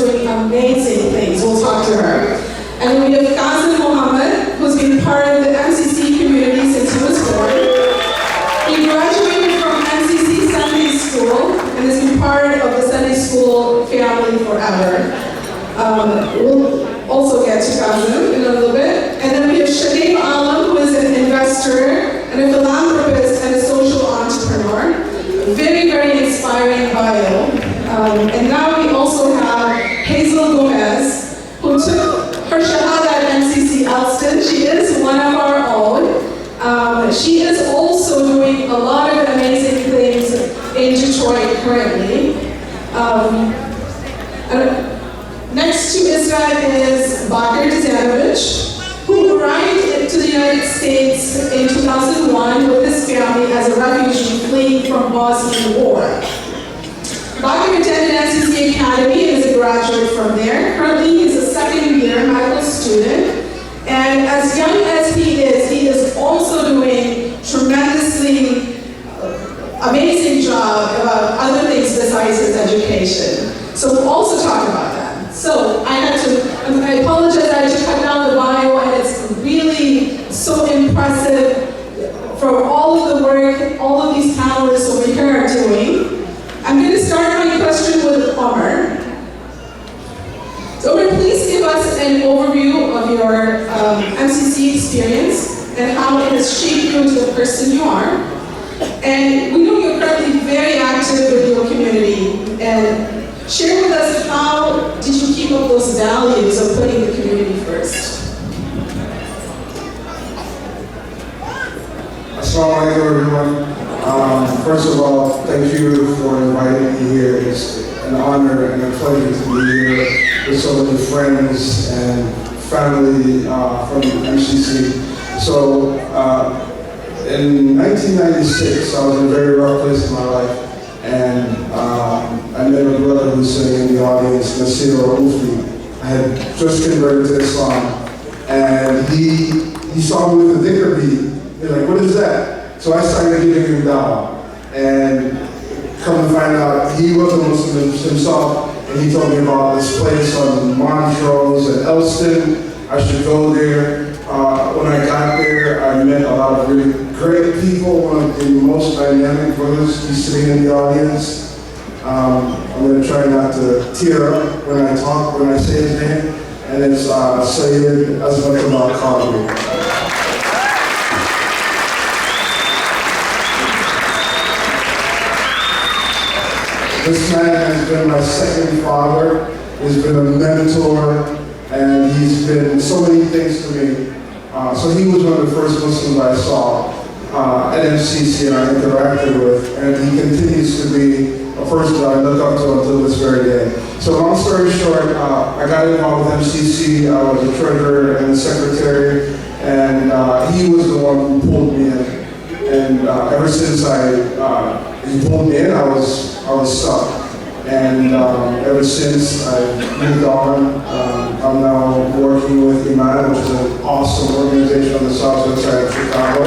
doing amazing things. We'll talk to her. And then we have Kazim Mohammed, who's been part of the MCC community since he was born. He graduated from MCC Sunday School and has been part of the Sunday School family forever. We'll also get to Kazim in a little bit. And then we have Shadib Alam, who is an investor and a philanthropist and a social entrepreneur. Very, very inspiring bio. And now we also have Hazel Gomez, who took her Shahada at MCC Elston. She is one of our own. She is also doing a lot of amazing things in Detroit currently. Next to Israel is Bakr Dzyanovich, who arrived to the United States in 2001 with his family as a refugee fleeing from Bosnian War. Bakr attended MCC Academy and is a graduate from there. Currently, he's a second-year medical student. And as young as he is also doing tremendously amazing job about other things besides his education. So we'll also talk about that. So I apologize, I had to cut down the bio, and it's really so impressive for all of the work all of these panelists over here are doing. I'm going to start my question with Omar. So Omar, please give us an overview of your MCC experience and how it has shaped you into the person you are. And we know you're currently very active with your community. And share with us, how did you keep up those values of putting the community first? Assalamu alaikum, everyone. First of all, thank you for inviting me here. It's an honor and a pleasure to be here with so many friends and family from MCC. So, in 1996, I was in a very rough place in my life. And I met a brother who was sitting in the audience, Nasir Al-Ufi. I had just converted to Islam. And he saw me with a dhikr bead. He's like, what is that? So I started giving him dawah. And come to find out, he was a Muslim himself. And he told me about this place on Montrose and Elston. I should go there. When I got there, I met a lot of really great people. One of the most dynamic brothers, he's sitting in the audience. I'm going to try not to tear up when I talk, when I say his name. And it's Sayyid Azmat al-Qadri. This man has been my second father. He's been a mentor, and he's been so many things to me. So he was one of the first Muslims I saw at MCC and I interacted with, and he continues to be a person that I look up to until this very day. So long story short, I got involved with MCC. I was a treasurer and a secretary, and he was the one who pulled me in. And ever since he pulled me in, I was stuck. And ever since I moved on, I'm now working with Iman, which is an awesome organization on the southwest side of Chicago.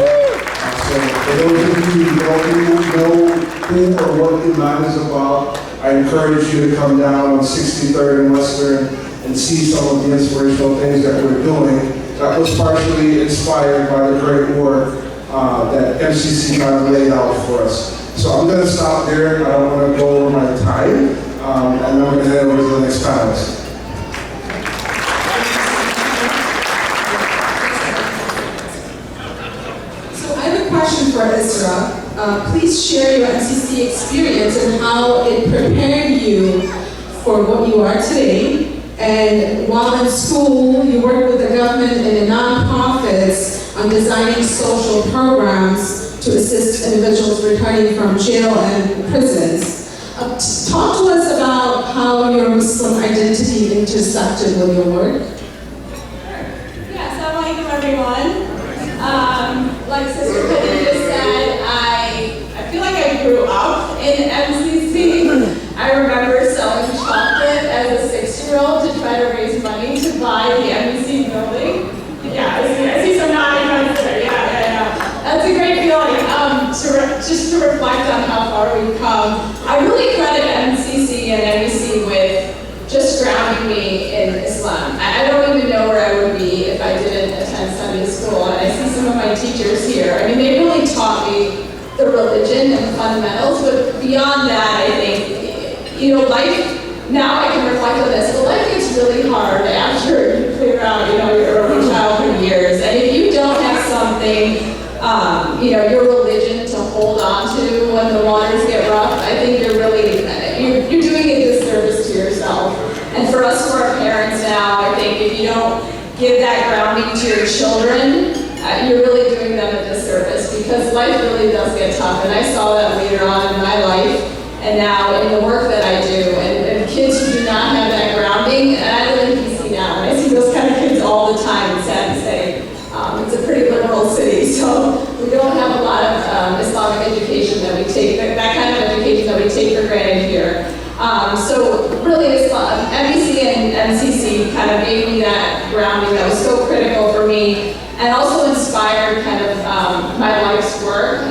So for those of you who don't know who or what Iman is about, I encourage you to come down on 63rd and Western and see some of the inspirational things that we're doing. That was partially inspired by the great work that MCC kind of laid out for us. So I'm going to stop there. I don't want to go over my time, and I'm going to head over to the next panelist. So I have a question for Isra. Please share your MCC experience and how it prepared you for what you are today. And while in school, you worked with the government and the nonprofits on designing social programs to assist individuals returning from jail and prisons. Talk to us about how your Muslim identity intersected with your work. Yeah, assalamu alaikum everyone. Like Sister Penny just said, I feel like I grew up in MCC. I remember selling chocolate as a 6-year-old to try to raise money to buy the MCC building. Yeah, I see some nodding heads there. Yeah. That's a great feeling. Just to reflect on how far we've come, I really credit MCC and MEC with just grounding me in Islam. I don't even know where I would be if I didn't attend Sunday school. And I see some of my teachers here. I mean, they really taught me the religion and the fundamentals, but beyond that, I think, you know, life, now I can reflect on this, but life gets really hard after you clear out, you know, your early childhood years. And if you don't have something, you know, your religion to hold on to when the waters get rough, I think you're really, you're doing a disservice to yourself. And for us who are parents now, I think if you don't give that grounding to your children, you're really doing them a disservice, because life really does get tough. And I saw that later on in my life, and now in the work that I do, and kids who do not have that grounding, and I live in DC now, and I see those kind of kids all the time, it's sad to say. It's a pretty liberal city, so we don't have a lot of Islamic education that we take, that kind of education that we take for granted here. So really, MBC and MCC kind of gave me that grounding that was so critical for me, and also inspired kind of my life's work.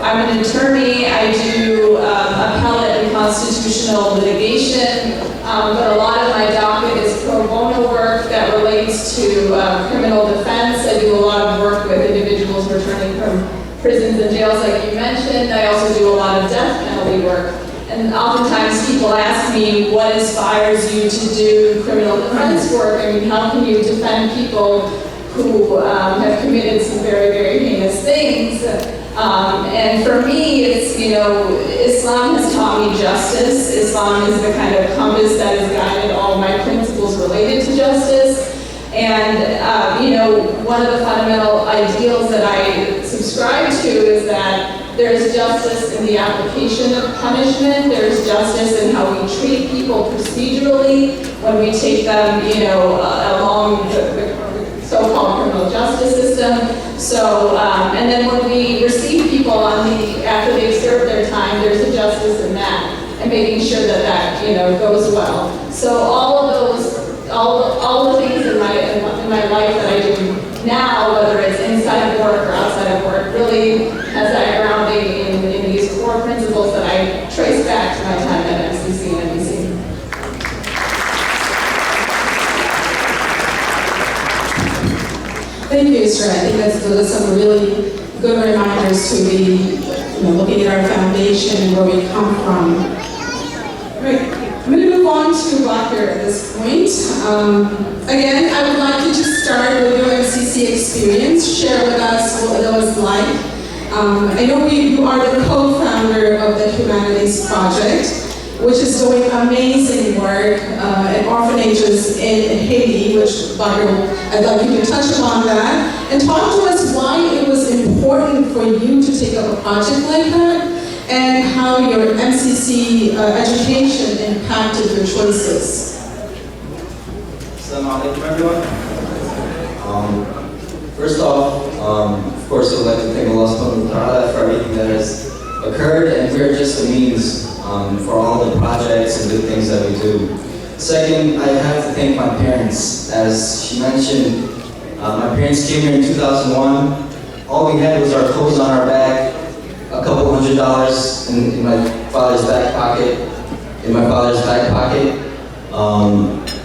I'm an attorney. I do appellate and constitutional litigation, but a lot of my docket is pro bono work that relates to criminal defense. I do a lot of work with individuals returning from prisons and jails, like you mentioned. I also do a lot of death penalty work. And oftentimes people ask me, what inspires you to do criminal defense work? I mean, how can you defend people who have committed some very, very heinous things? And for me, it's, you know, Islam has taught me justice. Islam is the kind of compass that has guided all my principles related to justice. And, you know, one of the fundamental ideals that I subscribe to is that there's justice in the application of punishment. There's justice in how we treat people procedurally when we take them, you know, along the so-called criminal justice system. So, and then when we receive people after they've served their time, there's a justice in that, and making sure that that, you know, goes well. So all of those, all the things in my life that I do now, whether it's inside of work or outside of work, really has that grounding in these core principles that I trace back to my time at MCC and NBC. Thank you, Isra. I think those are some really good reminders to be, you know, looking at our foundation and where we come from. Right. I'm going to move on to Bakr at this point. Again, I would like you to start with your MCC experience. Share with us what it was like. I know you are the co-founder of the Humanities Project, which is doing amazing work at orphanages in Haiti, which Bakr, I'd like you to touch upon that, and talk to us why it was important for you to take up a project like that, and how your MCC education impacted your choices. Assalamu alaikum, everyone. First off, of course, I would like to thank Allah subhanahu wa ta'ala for everything that has occurred, and we're just a means for all the projects and good things that we do. Second, I have to thank my parents. As she mentioned, my parents came here in 2001. All we had was our clothes on our back, a couple $100 in my father's back pocket,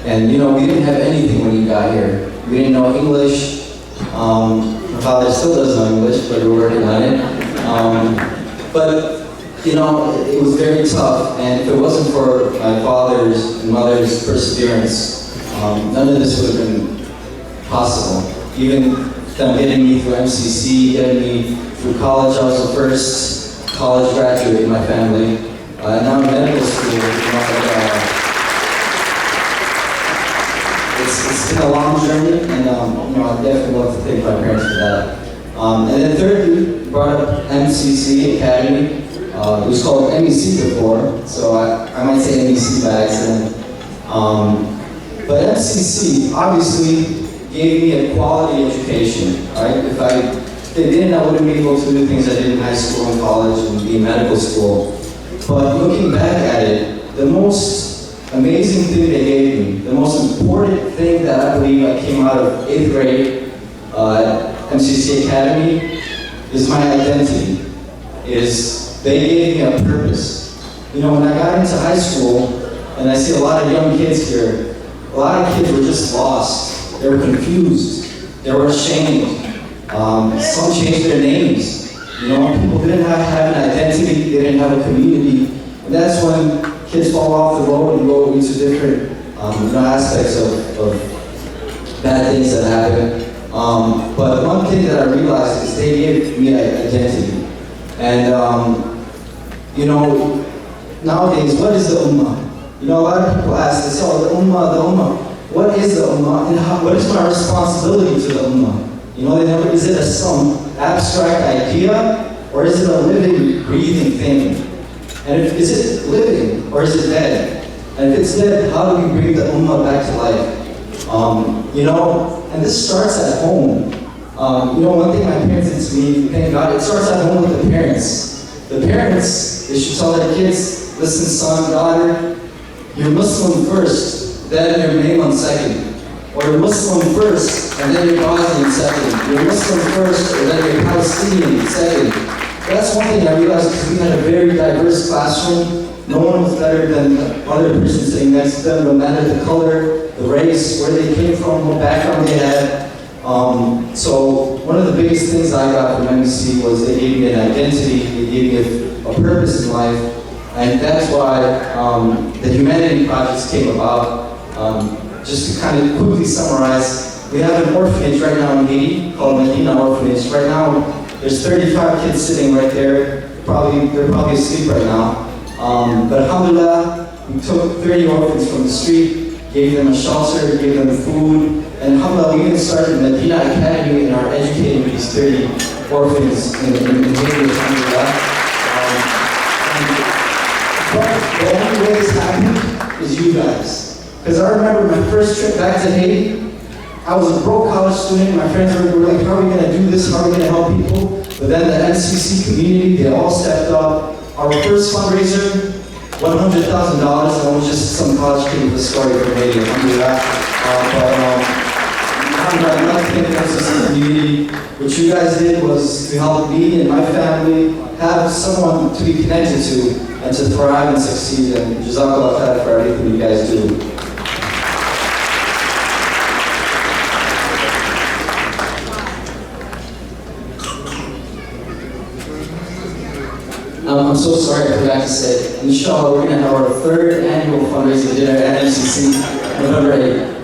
and you know, we didn't have anything when we got here. We didn't know English. My father still doesn't know English, but we're working on it. But you know, it was very tough, and if it wasn't for my father's and mother's perseverance, none of this would have been possible. Even them getting me through MCC, getting me through college. I was the first college graduate in my family. And now I'm in medical school. You know, it's been a long journey, and you know, I definitely love to thank my parents for that. And then thirdly, brought up MCC Academy. It was called MEC before, so I might say MEC by accident. But MCC obviously gave me a quality education, right? If they didn't, I wouldn't be able to do things I did in high school and college and be in medical school. But looking back at it, the most amazing thing they gave me, the most important thing that I believe I came out of 8th grade at MCC Academy is my identity. They gave me a purpose. You know, when I got into high school, and I see a lot of young kids here. A lot of kids were just lost. They were confused. They were ashamed. Some changed their names. You know, people didn't have an identity. They didn't have a community. And that's when kids fall off the road and go into different aspects of bad things that happen. But one thing that I realized is they gave me an identity. And, you know, nowadays, what is the Ummah? You know, a lot of people ask this, oh, the Ummah. What is the Ummah? And what is my responsibility to the Ummah? You know, is it some abstract idea, or is it a living, breathing thing? And is it living, or is it dead? And if it's dead, how do we bring the Ummah back to life? You know, and this starts at home. You know, one thing my parents did to me, thank God, it starts at home with the parents. The parents, they should tell their kids, listen, son, daughter, you're Muslim first, then you're Maymun second. Or you're Muslim first, and then you're Bosnian second. You're Muslim first, and then you're Palestinian second. That's one thing I realized, because we had a very diverse classroom. No one was better than the other person sitting next to them, no matter the color, the race, where they came from, what background they had. So one of the biggest things I got from MEC was they gave me an identity, they gave me a purpose in life, and that's why the Humanity Projects came about. Just to kind of quickly summarize, we have an orphanage right now in Haiti called Medina Orphanage. Right now, there's 35 kids sitting right there. They're probably asleep right now. But alhamdulillah, we took 30 orphans from the street, gave them a shelter, gave them food, and alhamdulillah, we even started Medina Academy and are educating these 30 orphans in Haiti, alhamdulillah. But the only way this happened is you guys. Because I remember my first trip back to Haiti, I was a broke college student, my friends were like, how are we going to do this, how are we going to help people? But then the MCC community, they all stepped up. Our first fundraiser, $100,000, and I was just some college kid with a story from Haiti, alhamdulillah. I'd like to thank the MCC community. What you guys did was to help me and my family have someone to be connected to and to thrive and succeed. And Jazakallah khair for everything you guys do. I'm so sorry, I forgot to say, inshallah, we're going to have our third annual fundraising dinner at MCC, November 8th.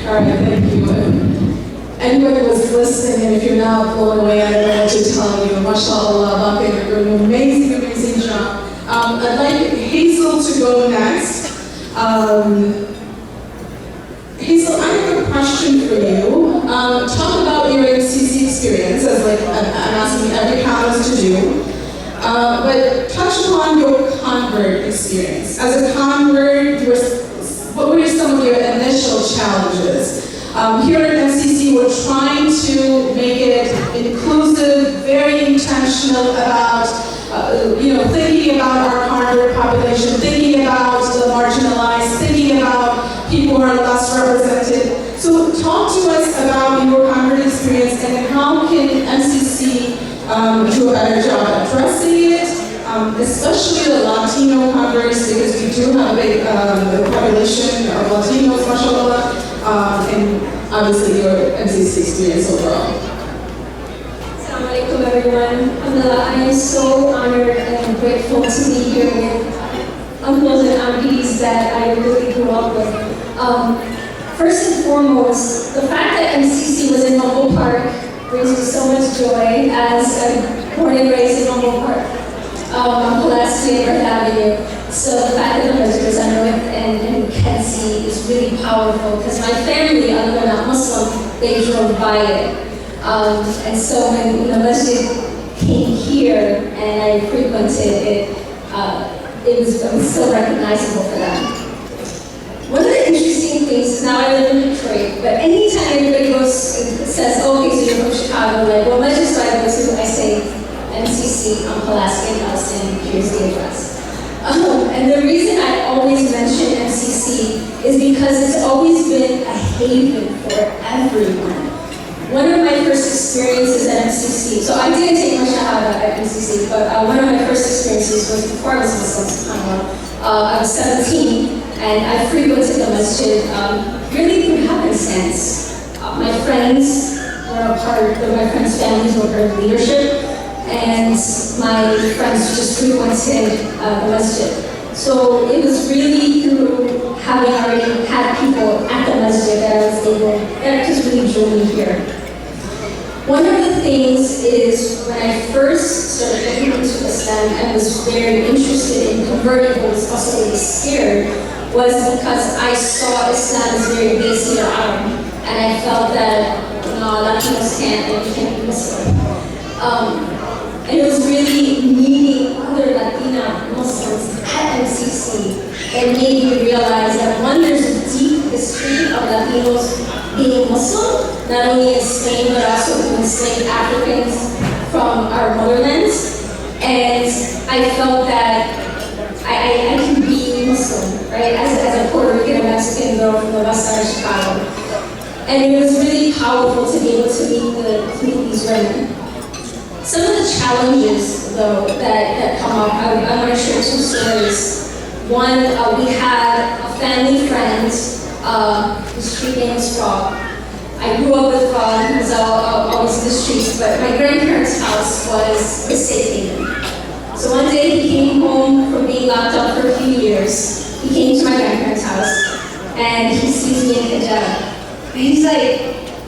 All right, thank you. Anybody was listening, and if you're not blown away, I don't know what to tell you. MashaAllah, Bakir, you're doing an amazing job. I'd like Hazel to go next. Hazel, I have a question for you. Talk about your MCC experience, as like I'm asking every panelist to do. But touch upon your convert experience. As a convert, what were some of your initial challenges? Here at MCC, we're trying to make it inclusive, very intentional about thinking about our convert population, thinking about the marginalized, thinking about people who are less represented. So talk to us about your convert experience and how can MCC do a better job addressing it, especially the Latino converts, because we do have a big population of Latinos, mashallah, and obviously your MCC experience overall. Assalamu alaikum everyone. Alhamdulillah, I am so honored and grateful to be here with uncles and aunties that I really grew up with. First and foremost, the fact that MCC was in Humboldt Park brings me so much joy as I'm born and raised in Humboldt Park. I'm Pulaski and Earth Avenue. So the fact that the Muslims I know and can see is really powerful because my family, although they're not Muslim, they drove by it. And so when the masjid came here and I frequented it, it was so recognizable for them. One of the interesting things is now I live in Detroit, but anytime anybody says, oh, okay, so you're from Chicago, like, well, masjid do I go to? I say, MCC, I'm Pulaski and Palestinian, here's the address. And the reason I always mention MCC is because it's always been a haven for everyone. One of my first experiences at MCC, so I didn't take my shahada at MCC, but one of my first experiences was before I was Muslim, subhanAllah. I was 17, and I frequented the masjid really through happenstance. My friends were a part of my friends' families were part of leadership, and my friends just frequented the masjid. So it was really through having already had people at the masjid that just really drew me here. One of the things is when I first started looking into Islam and was very interested in converting but was also really scared was because I saw Islam as very basic or Arab, and I felt that Latinos can't be Muslim. And it was really meeting other Latina Muslims at MCC that made me realize that one, there's a deep history of Latinos being Muslim, not only in Spain but also to enslaved Africans from our motherlands. And I felt that I can be Muslim, right, as a Puerto Rican and Mexican girl from the west side of Chicago. And it was really powerful to be able to meet these women. Some of the challenges, though, that come up, I want to share two stories. One, we had a family friend, his street name was Frog. I grew up with Frog, he was always in the streets, but my grandparents' house was a safe haven. So one day he came home from being locked up for a few years. He came to my grandparents' house, and he sees me in hijab. And he's like,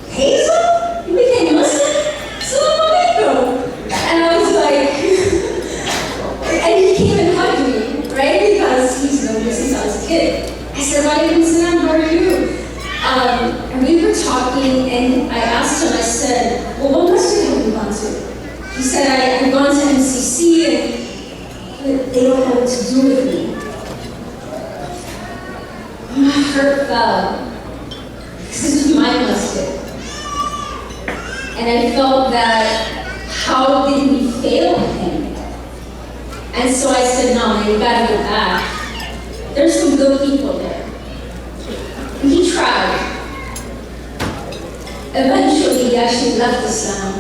Hazel, you became Muslim? Assalamu alaikum. And I was like, and he came and hugged me, right? Because he's known me since I was a kid. I said, Walaikum salam, how are you? And we were talking, and I asked him, I said, well, what masjid have you gone to? He said, I've gone to MCC, and they don't know what to do with me. My heart fell, because this was my masjid. And I felt that, how did we fail him? And so I said, no, man, you gotta go back. There's some good people there. And he tried. Eventually, he actually left Islam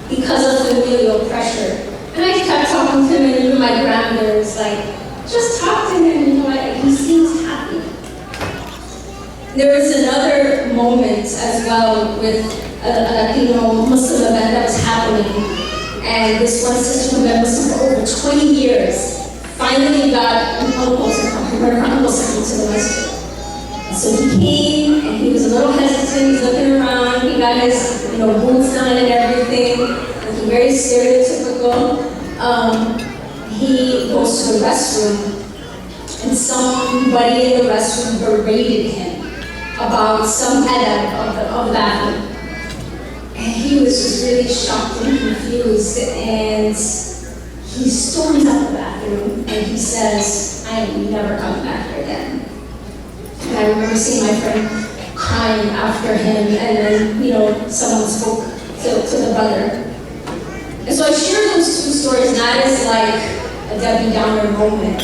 because of familial pressure. And I kept talking to him, and even my grandmother was like, just talk to him, you know, he seems happy. There was another moment as well with a Latino Muslim event that was happening. And this one sister who had been Muslim for over 20 years finally got an uncle to come, her uncle to come to the masjid. And so he came, and he was a little hesitant, he's looking around, he got his boots on and everything, looking very stereotypical. He goes to the restroom, and somebody in the restroom berated him about some adab of the bathroom. And he was just really shocked and confused, and he storms out the bathroom and he says, I am never coming back here again. And I remember seeing my friend crying after him, and then, someone spoke to the brother. And so I share those two stories not as like a Debbie Downer moment,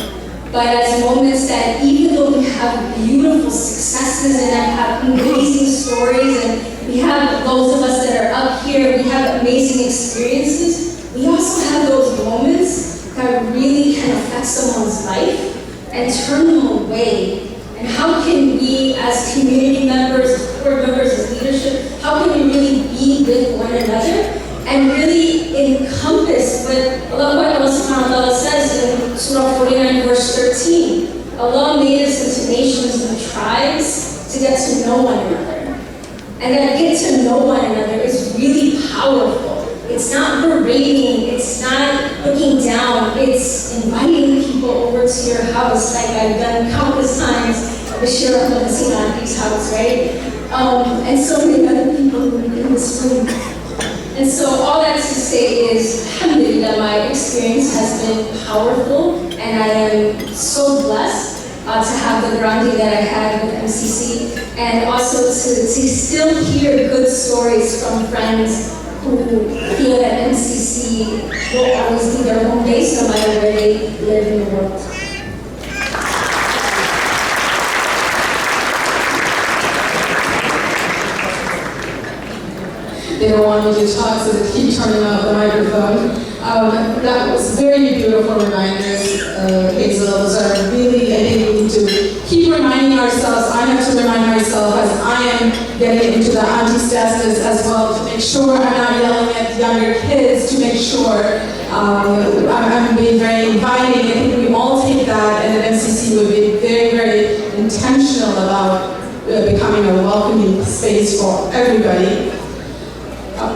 but as moments that even though we have beautiful successes and have amazing stories, and we have those of us that are up here, we have amazing experiences, we also have those moments that really can affect someone's life and turn them away. And how can we as community members, as board members, as leadership, how can we really be with one another and really encompass what Allah subhanahu wa ta'ala says in Surah 49 verse 13. Allah made us into nations and tribes to get to know one another. And that get to know one another is really powerful. It's not berating, it's not looking down, it's inviting people over to your house like I've done countless times at Bashir Ahmad's house, right? And so many other people in this room. And so all that to say is, alhamdulillah, my experience has been powerful, and I am so blessed to have the grounding that I had with MCC, and also to still hear good stories from friends who feel that MCC will always be their home base no matter where they live in the world. They don't want me to talk, so they keep turning off the microphone. That was very beautiful reminders, Hazel. Those are really, I think we need to keep reminding ourselves. I have to remind myself as I am getting into the auntie status as well, to make sure I'm not yelling at younger kids, to make sure I'm being very inviting. I think we all take that, and at MCC would be very, very intentional about becoming a welcoming space for everybody.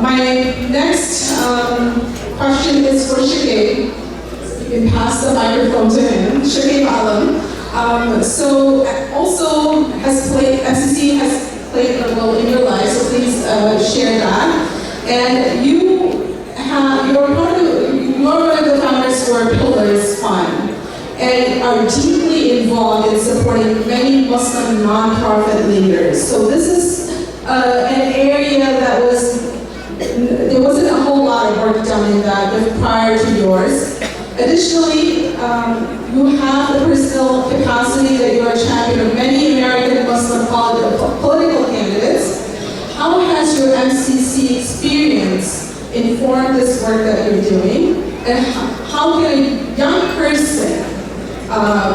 My next question is for Shakib. You can pass the microphone to him. Shakib Alam. So also MCC has played a role in your life, so please share that. And you're one of the founders for Pillars Fund, and are deeply involved in supporting many Muslim nonprofit leaders. So this is an area that there wasn't a whole lot of work done in that prior to yours. Additionally, you have the personal capacity that you are a champion of many American Muslim political candidates. How has your MCC experience informed this work that you're doing? And how can a young person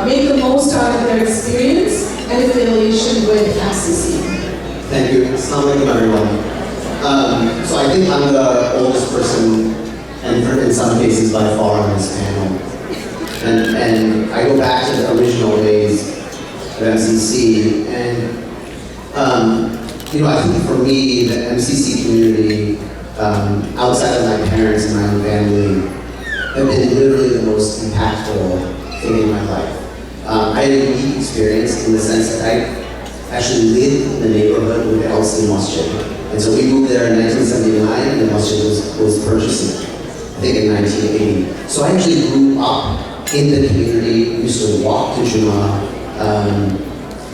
make the most out of their experience and affiliation with MCC? Thank you. Assalamu alaikum, everyone. So I think I'm the oldest person, and in some cases by far, on this panel. And I go back to the original days of MCC, and I think for me, the MCC community, outside of my parents and my own family, have been literally the most impactful thing in my life. I had a unique experience in the sense that I actually lived in the neighborhood with the Elstein Masjid. And so we moved there in 1979, and the masjid was purchased, I think, in 1980. So I actually grew up in the community. We used to walk to Jummah,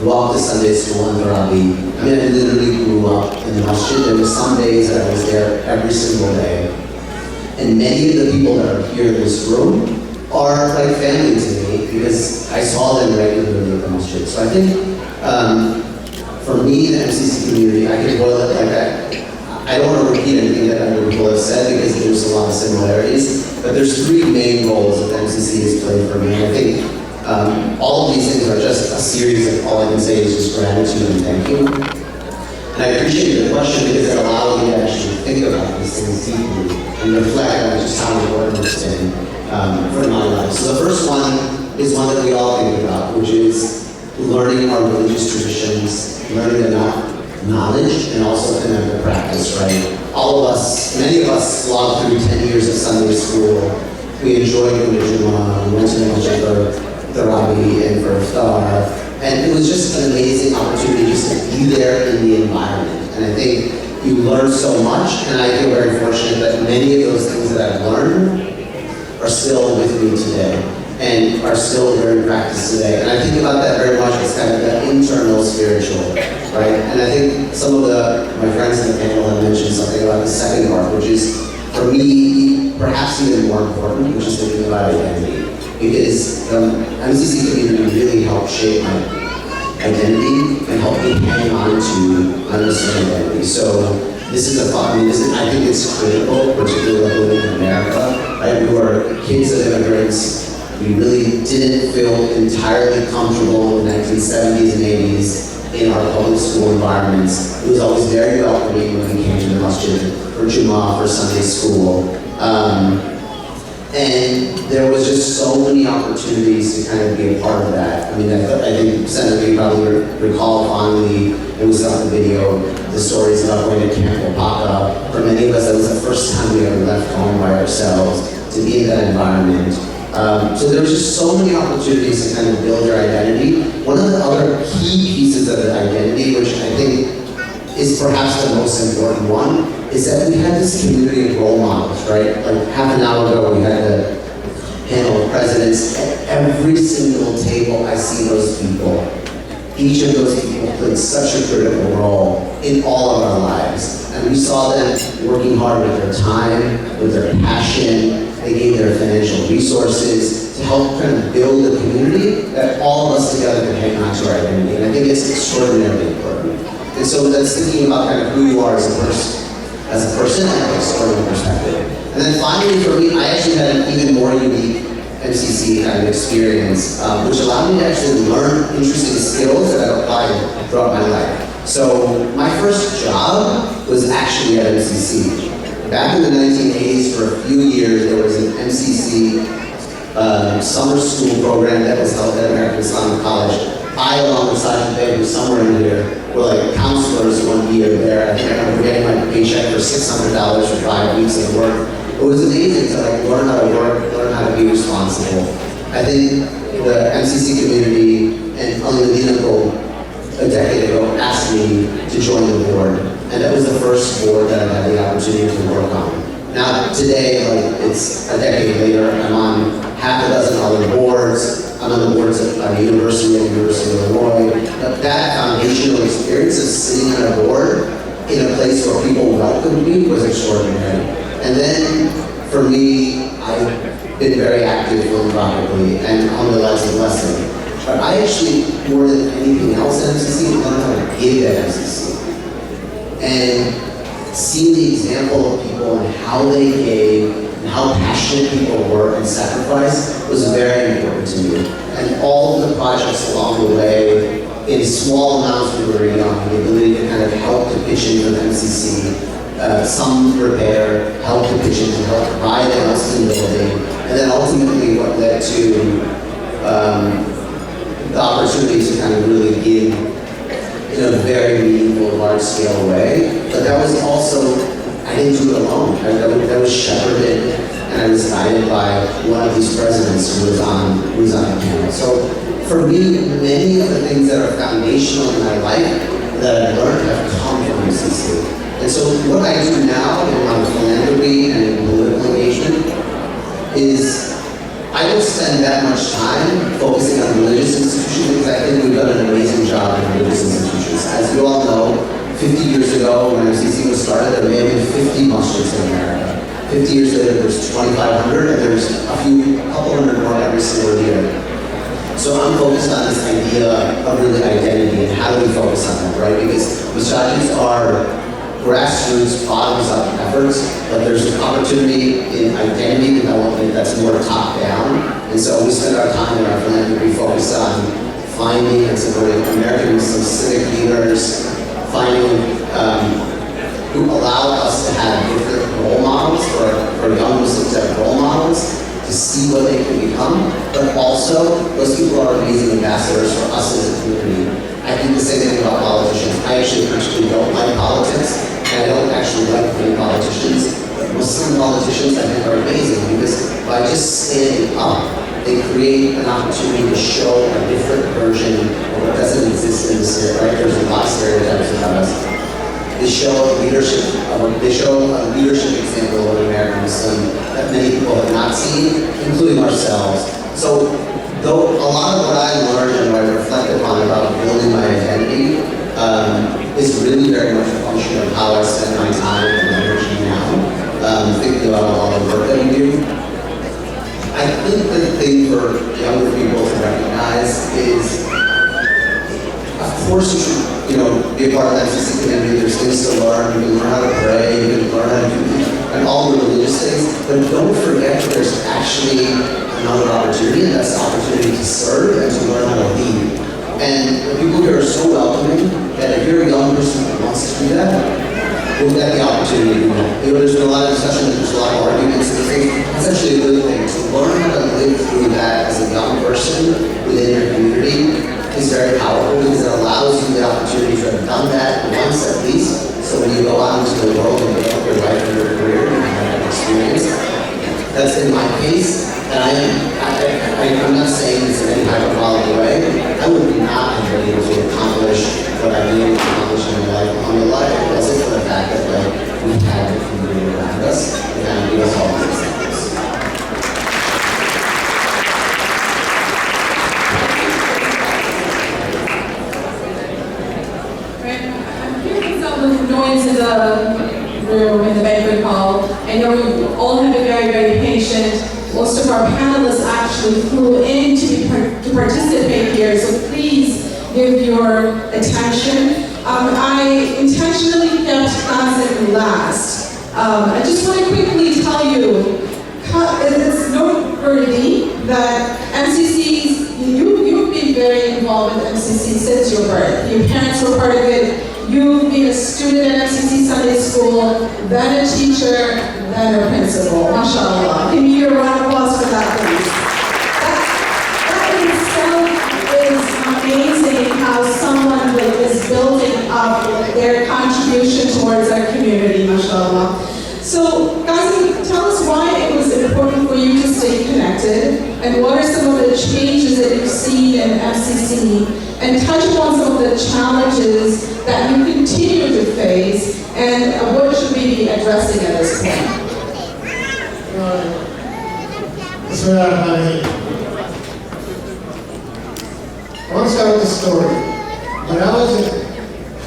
walk to Sunday school in Dharabi. I mean, I literally grew up in the masjid. There were some days that I was there every single day. And many of the people that are here in this room are like family to me because I saw them regularly at the masjid. So I think, for me, the MCC community, I can boil it like that. I don't want to repeat anything that other people have said because there's a lot of similarities, but there's three main roles that the MCC has played for me. And I think all of these things are just a series of, all I can say is just gratitude and thank you. And I appreciate the question because it allows me to actually think about these things deeply and reflect on just how important it's been for my life. So the first one is one that we all think about, which is learning our religious traditions, learning enough knowledge, and also the practice, right? All of us, many of us slogged through 10 years of Sunday school. We enjoyed going to Jummah, we went to the masjid for Dharabi and for Iftar, and it was just an amazing opportunity just to be there in the environment. And I think you learn so much, and I feel very fortunate that many of those things that I've learned are still with me today and are still very practiced today. And I think about that very much as kind of the internal spiritual, right? And I think some of my friends in the panel have mentioned something about the second part, which is, for me, perhaps even more important, which is thinking about identity. Because the MCC community really helped shape my identity and helped me hang on to my Muslim identity. So this is I think it's critical, particularly living in America, right? We were kids of immigrants. We really didn't feel entirely comfortable in the 1970s and 80s in our public school environments. It was always very welcoming when we came to the masjid for Jummah, for Sunday school. And there was just so many opportunities to kind of be a part of that. I mean, I think some of you probably recall fondly, it was on the video, the stories about going to Camp Wapaka. For many of us, that was the first time we ever left home by ourselves to be in that environment. So there was just so many opportunities to kind of build your identity. One of the other key pieces of the identity, which I think is perhaps the most important one, is that we had this community of role models, right? Like half an hour ago, we had the panel of presidents. At every single table, I see those people. Each of those people played such a critical role in all of our lives. And we saw them working hard with their time, with their passion. They gave their financial resources to help kind of build a community that all of us together can hang on to our identity. And I think it's extraordinarily important. And so that's thinking about kind of who you are as a person. as a person and a historical perspective. And then finally, for me, I actually had an even more unique MCC kind of experience, which allowed me to actually learn interesting skills that I applied throughout my life. So my first job was actually at MCC. Back in the 1980s, for a few years, there was an MCC summer school program that was held at American Islamic College. I, along with Sergeant Bey, who's somewhere in here, were like counselors 1 year there. I think I remember getting my paycheck for $600 for 5 weeks of work. It was amazing to like learn how to work, learn how to be responsible. I think the MCC community and Ali Medina a decade ago asked me to join the board, and that was the first board that I had the opportunity to work on. Now today, like it's a decade later, I'm on half a dozen other boards. I'm on the boards at the University of Illinois. But that foundational experience of sitting on a board in a place where people welcomed me was extraordinary. And then for me, I've been very active philanthropically and on the lives of blessing. But I actually, more than anything else at MCC, learned how to give at MCC. And seeing the example of people and how they gave and how passionate people were and sacrificed was very important to me. And all of the projects along the way, in small amounts we were young, the ability to kind of help to pitch in for the MCC, some repair, help to pitch in to help provide an Elston building, and then ultimately what led to the opportunity to kind of really give in a very meaningful, large-scale way. But that was also, I didn't do it alone. That was shepherded and I was guided by one of these presidents who was on the panel. So for me, many of the things that are foundational in my life that I learned have come from MCC. And so what I do now in my philanthropy and in political engagement is I don't spend that much time focusing on religious institutions because I think we've done an amazing job in religious institutions. As you all know, 50 years ago when MCC was started, there may have been 50 masjids in America. 50 years later, there's 2,500 and there's a couple hundred more every single year. So I'm focused on this idea of really identity and how do we focus on that, right? Because masjids are grassroots, bottoms-up efforts, but there's an opportunity in identity development that's more top-down. And so we spend our time in our philanthropy focused on finding and supporting American Muslim civic leaders, finding who allow us to have different role models for young Muslims to have role models, to see what they can become, but also those people are amazing ambassadors for us as a community. I think the same thing about politicians. I actually personally don't like politics, and I don't actually like many politicians, but Muslim politicians I think are amazing because by just standing up, they create an opportunity to show a different version of what doesn't exist in the state, right? There's a lot of stereotypes about us. They show a leadership example of an American Muslim that many people have not seen, including ourselves. So though a lot of what I learned and what I reflect upon about building my identity is really very much a function of how I spend my time and energy now, thinking about all the work that we do. I think the thing for younger people to recognize is, of course you should, be a part of that MCC community. There's things to learn. You can learn how to pray. You can learn how to do and all the religious things. But don't forget that there's actually another opportunity, and that's the opportunity to serve and to learn how to lead. And the people here are so welcoming that if you're a young person who wants to do that, we'll get the opportunity. There's been a lot of discussion, there's a lot of arguments, and it's actually a good thing. To learn how to live through that as a young person within your community is very powerful because it allows you the opportunity to have done that once at least. So when you go out into the world and develop your life and your career, you have that experience. That's in my case, and I'm not saying this in any hyperbolic way. I would not have been able to accomplish what I've been able to accomplish in my life on my life. It wasn't for the fact that we had the community around us and we was all these things. Noise in the room, in the banquet hall. I know you all have been very, very patient. Most of our panelists actually flew in to participate here, so please give your attention. I intentionally kept classic last I just want to quickly tell you, it's noteworthy that MCCs, you've been very involved with MCC since your birth. Your parents were part of it. You've been a student at MCC Sunday School, then a teacher, then a principal. MashaAllah. Give me a round of applause for that, please. That in itself is amazing how someone is building up their contribution towards our community, MashaAllah. So, Ghazi, tell us why it was important for you to stay connected, and what are some of the changes that you've seen in FCC, and touch upon some of the challenges that you continue to face, and what should we be addressing at this point? I want to start with a story. When I was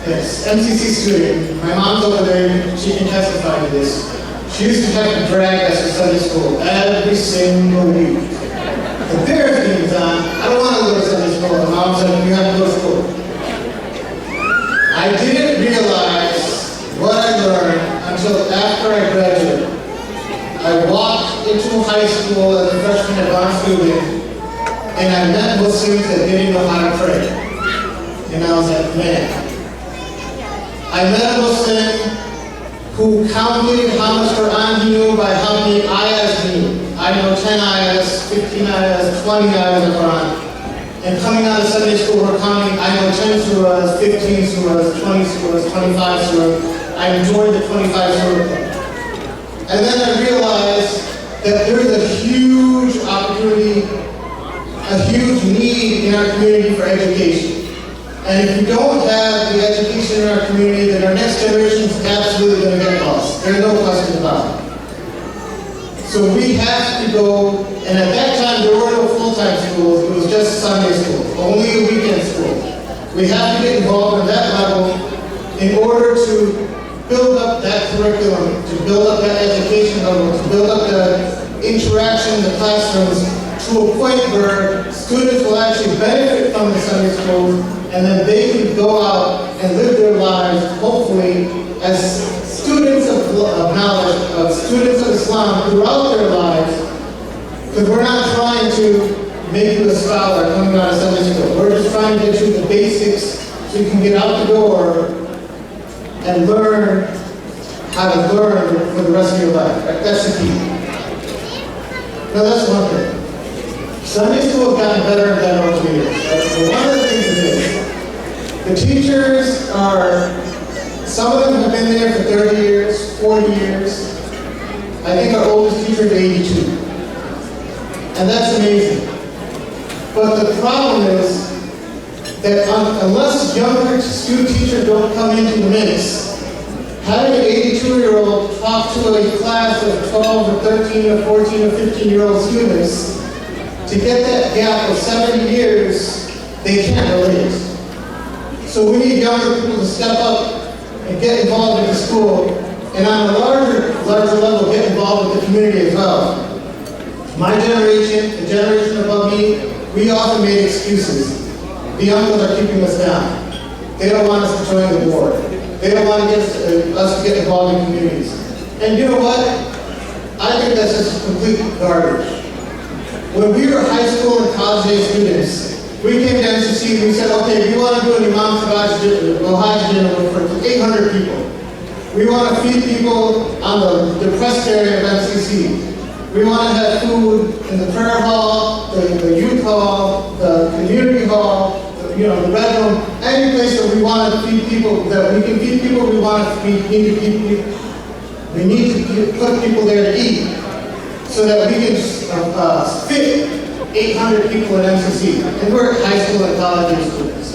an MCC student, my mom's over there, she can testify to this. She used to have to drag us to Sunday school every single week. The Bears game was on. I don't want to go to Sunday school. My mom said, you have to go to school. I didn't realize what I learned until after I graduated. I walked into high school as a freshman advanced student, and I met Muslims that didn't know how to pray. And I was like, man. I met a Muslim who counted how much Quran he knew by how many ayahs he knew. I know 10 ayahs, 15 ayahs, 20 ayahs of Quran. And coming out of Sunday school, we're counting, I know 10 surahs, 15 surahs, 20 surahs, 25 surahs. I enjoyed the 25 surah. And then I realized that there is a huge opportunity, a huge need in our community for education. And if we don't have the education in our community, then our next generation is absolutely going to get lost. There's no question about it. So we have to go, and at that time there were no full-time schools, it was just Sunday school, only a weekend school. We have to get involved at that level in order to build up that curriculum, to build up that education level, to build up the interaction in the classrooms to a point where students will actually benefit from the Sunday schools, and then they can go out and live their lives, hopefully, as students of knowledge, of students of Islam throughout their lives, because we're not trying to make you a scholar coming out of Sunday school. We're just trying to get you the basics so you can get out the door and learn how to learn for the rest of your life. That's the key. Now that's one thing. Sunday school has gotten better and better over the years. But one of the things is this. The teachers are, some of them have been there for 30 years, 40 years. I think our oldest teacher is 82. And that's amazing. But the problem is that unless younger student teachers don't come into the mix, having an 82-year-old talk to a class of 12 or 13 or 14 or 15-year-old students, to get that gap of 70 years, they can't relate. So we need younger people to step up and get involved in the school, and on a larger level, get involved with the community as well. My generation, the generation above me, we often made excuses. The uncles are keeping us down. They don't want us to join the war. They don't want us to get involved in communities. And you know what? I think that's just complete garbage. When we were high school and college age students, we came to MCC and we said, okay, we want to do an Imam Hajj dinner for 800 people. We want to feed people on the depressed area of MCC. We want to have food in the prayer hall, the youth hall, the community hall, the red room, any place where we want to feed people, that we can feed people, we want to feed people. We need to put people there to eat so that we can fit 800 people at MCC. And we're high school and college age students.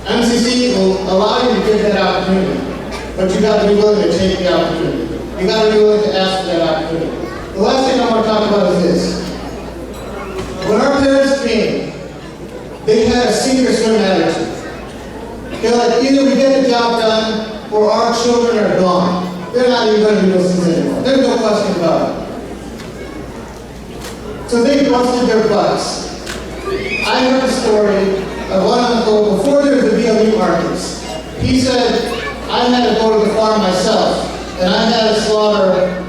MCC will allow you to get that opportunity, but you got to be willing to take the opportunity. You got to be willing to ask for that opportunity. The last thing I want to talk about is this. When our parents came, they had a sink or swim attitude. They're like, either we get the job done or our children are gone. They're not even going to be Muslims anymore. There's no question about it. So they busted their butts. I heard a story of one uncle before there was the BLU markets. He said, I had to go to the farm myself and I had to slaughter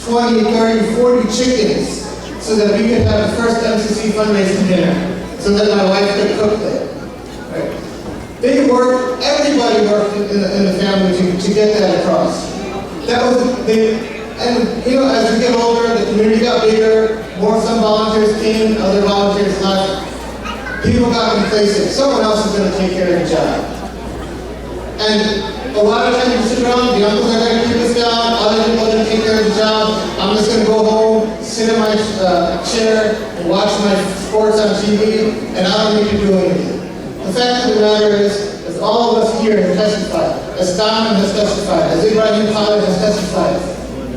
20, 30, 40 chickens so that we could have the first MCC fundraising dinner, so that my wife could cook there. Right? They worked, everybody worked in the family to get that across. That was, and you know, as we get older, the community got bigger, some volunteers came, other volunteers left. People got complacent. Someone else is going to take care of the job. And a lot of times you sit around, the uncles are going to keep us down, other people are going to take care of the job. I'm just going to go home, sit in my chair, and watch my sports on TV, and I don't need to do anything. The fact of the matter is, as all of us here have testified, as Diamond has testified, as Ibrahim Khalid has testified,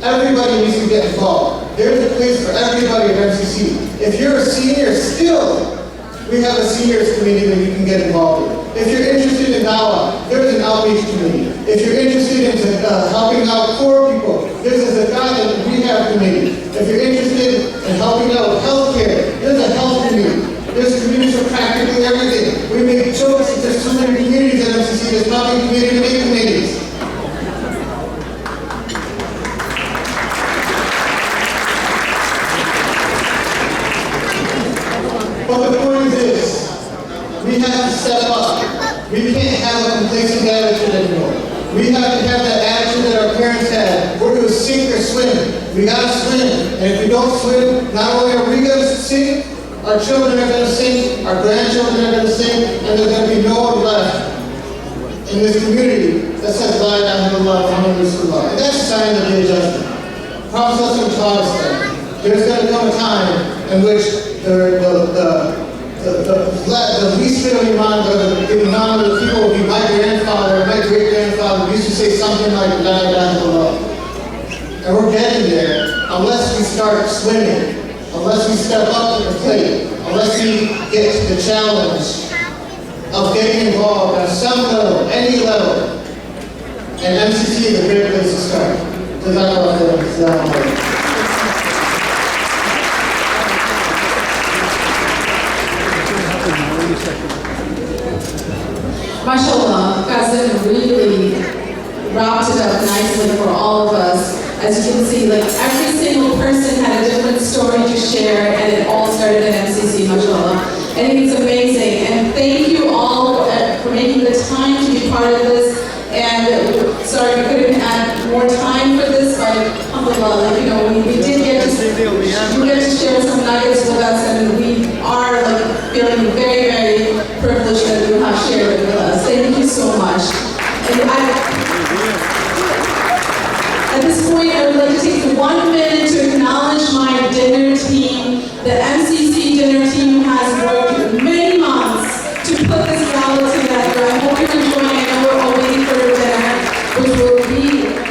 everybody needs to get involved. There's a place for everybody at MCC. If you're a senior still, we have a seniors committee that you can get involved in. If you're interested in Dawa, there's an outreach committee. If you're interested in helping out poor people, there's a Zakat and rehab committee. If you're interested in helping out with healthcare, there's a health committee. There's committees for practically everything. We make jokes that there's too many committees at MCC, there's not a committee to make committees. But the point is this, we have to step up. We can't have a complacent attitude anymore. We have to have that attitude that our parents had. We're going to sink or swim. We got to swim. And if we don't swim, not only are we going to sink, our children are going to sink, our grandchildren are going to sink, and there's going to be no one left in this community that says, La ilaha illallah, Muhammad Rasulullah. And that's a sign of the adjustment. Prophet taught us that. There's going to come a time in which the least bit of Iman, the Iman of the people will be my grandfather, my great-grandfather used to say something like, La ilaha illallah. And we're getting there unless we start swimming, unless we step up to the plate, unless we get to the challenge of getting involved at some level, any level. And MCC is a great place to start. Jazakallah khairan. MashaAllah, Qasim really wrapped it up nicely for all of us. As you can see, like every single person had a different story to share, and it all started at MCC, MashaAllah. I think it's amazing, and thank you all for making the time to be part of this. And sorry, we couldn't add more time for this, but alhamdulillah, like, you know, we did get to share some nuggets with us, and we are like feeling very, very privileged that you have shared it with us. Thank you so much. And at this point, I would like to take 1 minute to acknowledge my dinner team. The MCC dinner team has worked many months to put this gala together. I hope you're enjoying it. I know we're all waiting for your dinner, which will be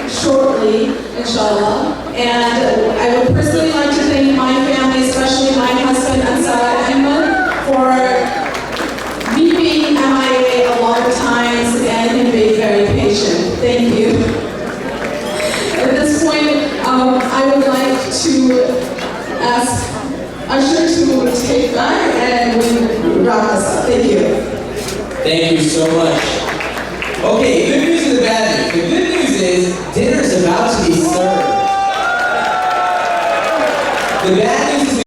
shortly, inshallah. And I would personally like to thank my family, especially my husband, Ansar Ahmed, for me being MIA a lot of times and him being very patient. Thank you. At this point, I would like to ask Usher to take back and we wrap this up. Thank you. Thank you so much. Okay, good news and the bad news. The good news is dinner is about to be served. The bad news is